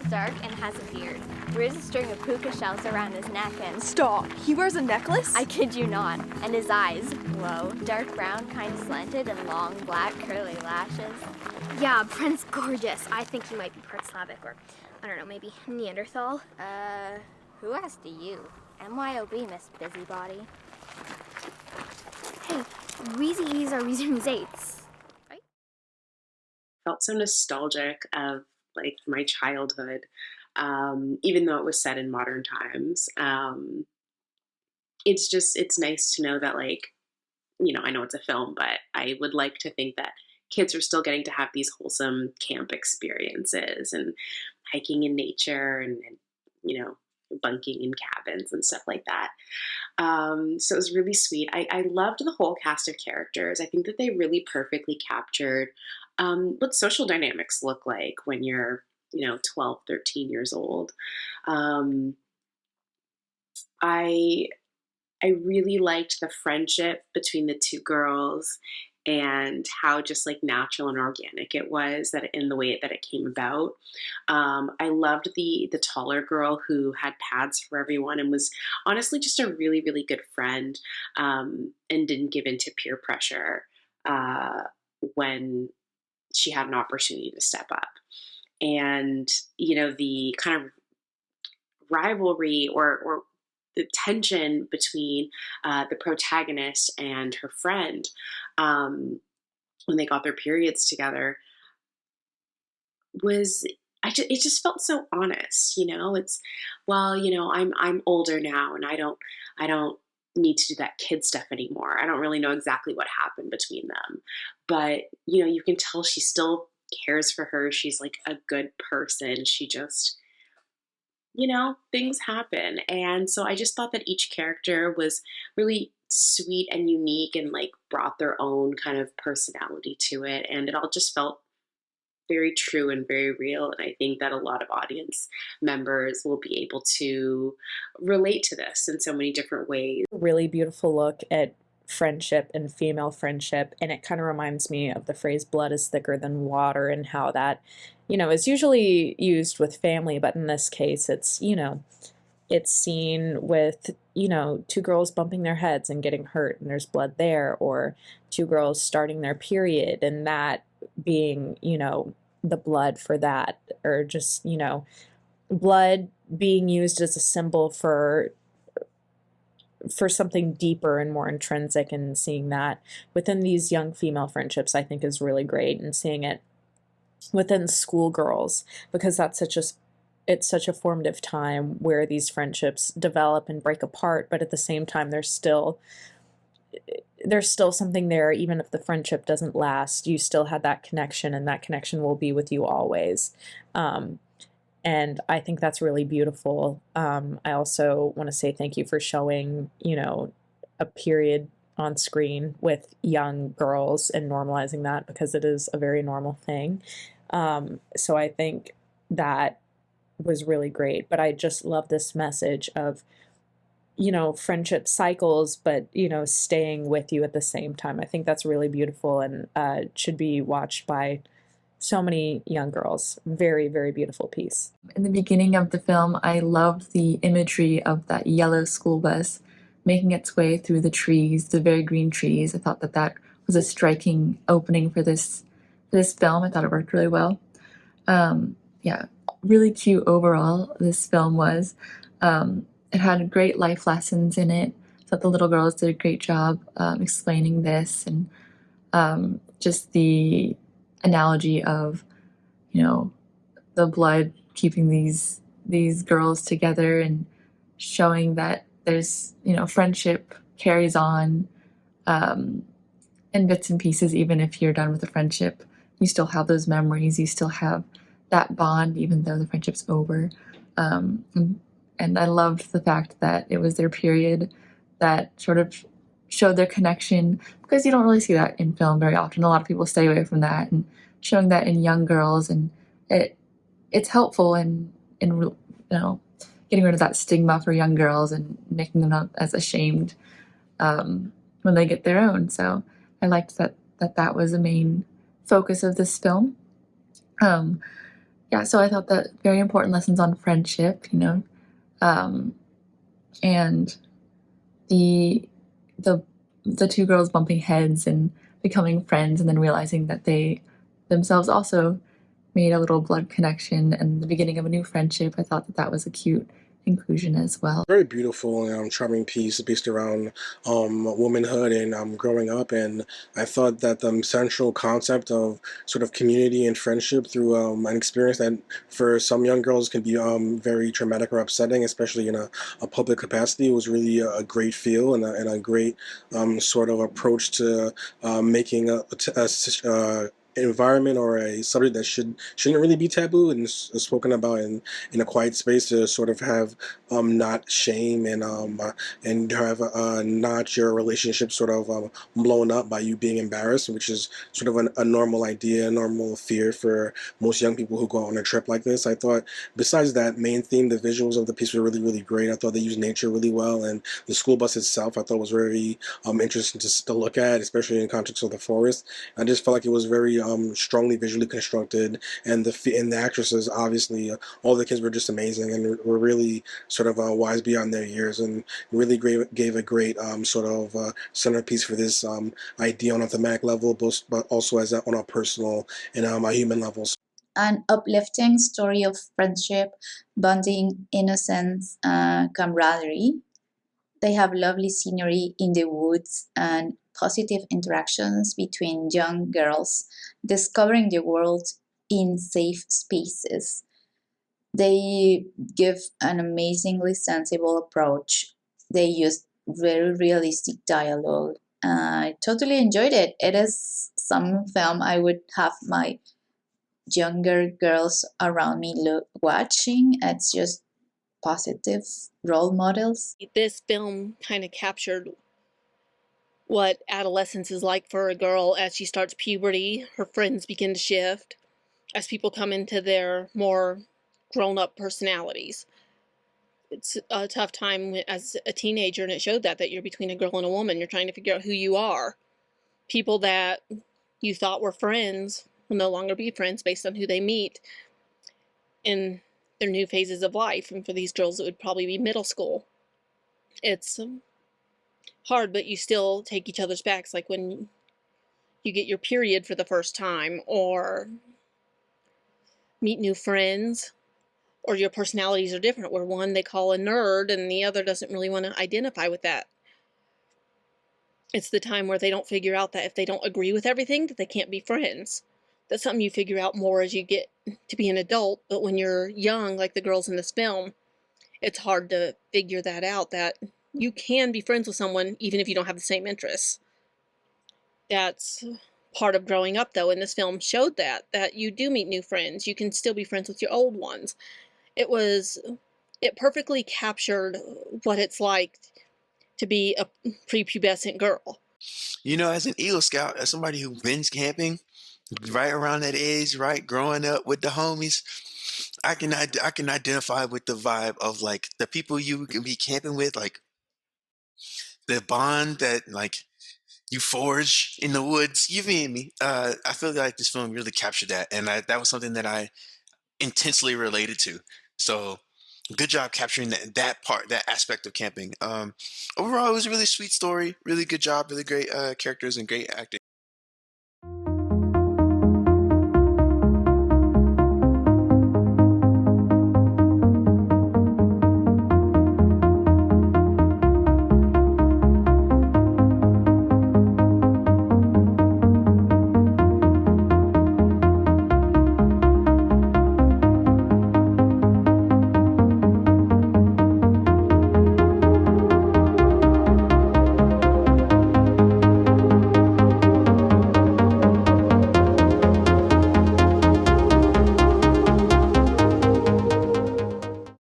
dark and has a beard. Wears a string of puka shells around his neck and... Stop! He wears a necklace? I kid you not. And his eyes glow. Dark brown, kind of slanted, and long, black, curly lashes. Yeah, Brent's gorgeous. I think he might be part Slavic or, I don't know, maybe Neanderthal. Who asked you? MYOB, Miss Busybody. Hey, Wheezy E's are Wheezy Eights, right? Felt so nostalgic of like my childhood, even though it was set in modern times. It's nice to know that, like, you know, I know it's a film, but I would like to think that kids are still getting to have these wholesome camp experiences and hiking in nature and you know, bunking in cabins and stuff like that. So it was really sweet. I loved the whole cast of characters. I think that they really perfectly captured what social dynamics look like when you're, you know, 12, 13 years old. I really liked the friendship between the two girls and how just like natural and organic it was that in the way that it came about. I loved the taller girl who had pads for everyone and was honestly just a really, really good friend, and didn't give in to peer pressure when she had an opportunity to step up. And, you know, the kind of rivalry or the tension between the protagonist and her friend when they got their periods together was it just felt so honest, you know. It's, well, you know, I'm older now and I don't need to do that kid stuff anymore. I don't really know exactly what happened between them, but you know, you can tell she still cares for her. She's like a good person. She just, you know, things happen. And so I just thought that each character was really sweet and unique and like brought their own kind of personality to it. And it all just felt very true and very real. And I think that a lot of audience members will be able to relate to this in so many different ways. Really beautiful look at friendship and female friendship, and it kind of reminds me of the phrase blood is thicker than water and how that, you know, is usually used with family, but in this case it's, you know, it's seen with, you know, two girls bumping their heads and getting hurt and there's blood there, or two girls starting their period and that being, you know, the blood for that, or just, you know, blood being used as a symbol for something deeper and more intrinsic, and seeing that within these young female friendships I think is really great, and seeing it within schoolgirls because it's such a formative time where these friendships develop and break apart, but at the same time there's still something there. Even if the friendship doesn't last, you still had that connection, and that connection will be with you always. And I think that's really beautiful. I also want to say thank you for showing, you know, a period on screen with young girls and normalizing that, because it is a very normal thing. So I think that was really great. But I just love this message of, you know, friendship cycles, but, you know, staying with you at the same time. I think that's really beautiful, and should be watched by so many young girls. Very, very beautiful piece. In the beginning of the film, I loved the imagery of that yellow school bus making its way through the trees, the very green trees. I thought that that was a striking opening for this film. I thought it worked really well. Yeah, really cute overall, this film was. It had great life lessons in it. I thought the little girls did a great job explaining this, and just the analogy of, you know, the blood keeping these girls together and showing that there's, you know, friendship carries on in bits and pieces. Even if you're done with the friendship, you still have those memories, you still have that bond even though the friendship's over. And I loved the fact that it was their period that sort of showed their connection, because you don't really see that in film very often. A lot of people stay away from that, and showing that in young girls, and it's helpful in you know, getting rid of that stigma for young girls and making them not as ashamed when they get their own. So I liked that was the main focus of this film. Yeah, so I thought that very important lessons on friendship, um, and the the the two girls bumping heads and becoming friends, and then realizing that they themselves also made a little blood connection and the beginning of a new friendship. I thought that that was a cute inclusion as well. Very beautiful and charming piece based around womanhood and growing up. And I thought that the central concept of sort of community and friendship through an experience that for some young girls can be very traumatic or upsetting, especially in a public capacity, was really a great feel and a great sort of approach to making a environment or a subject that shouldn't really be taboo and spoken about in a quiet space to sort of have not shame and have not your relationship sort of blown up by you being embarrassed, which is sort of a normal idea, a normal fear for most young people who go on a trip like this. I thought besides that main theme, the visuals of the piece were really, really great. I thought they used nature really well, and the school bus itself I thought was very interesting to look at, especially in context of the forest. I just felt like it was very strongly visually constructed, and the actresses obviously all the kids were just amazing and were really sort of wise beyond their years, and really gave a great sort of centerpiece for this idea on a thematic level, but also as on a personal and a human level. An uplifting story of friendship, bonding, innocence, camaraderie. They have lovely scenery in the woods and positive interactions between young girls discovering the world in safe spaces. They give an amazingly sensible approach. They use very realistic dialogue. I totally enjoyed it. It is some film I would have my younger girls around me watching. It's just positive role models. This film kind of captured what adolescence is like for a girl as she starts puberty. Her friends begin to shift as people come into their more grown-up personalities. It's a tough time as a teenager, and it showed that you're between a girl and a woman. You're trying to figure out who you are. People that you thought were friends will no longer be friends based on who they meet in their new phases of life. And for these girls, it would probably be middle school. It's hard, but you still take each other's backs, like when you get your period for the first time, or meet new friends, or your personalities are different, where one they call a nerd and the other doesn't really want to identify with that. It's the time where they don't figure out that if they don't agree with everything, that they can't be friends. That's something you figure out more as you get to be an adult, but when you're young, like the girls in this film, it's hard to figure that out, that you can be friends with someone even if you don't have the same interests. That's part of growing up, though, and this film showed that you do meet new friends. You can still be friends with your old ones. It perfectly captured what it's like to be a prepubescent girl. You know, as an Eagle Scout, as somebody who been camping right around that age, right, growing up with the homies, I can identify with the vibe of like the people you can be camping with, like the bond that like you forge in the woods. You feel me? I feel like this film really captured that, and that was something that I intensely related to. So good job capturing that part, that aspect of camping. Overall, it was a really sweet story. Really good job. Really great characters and great acting.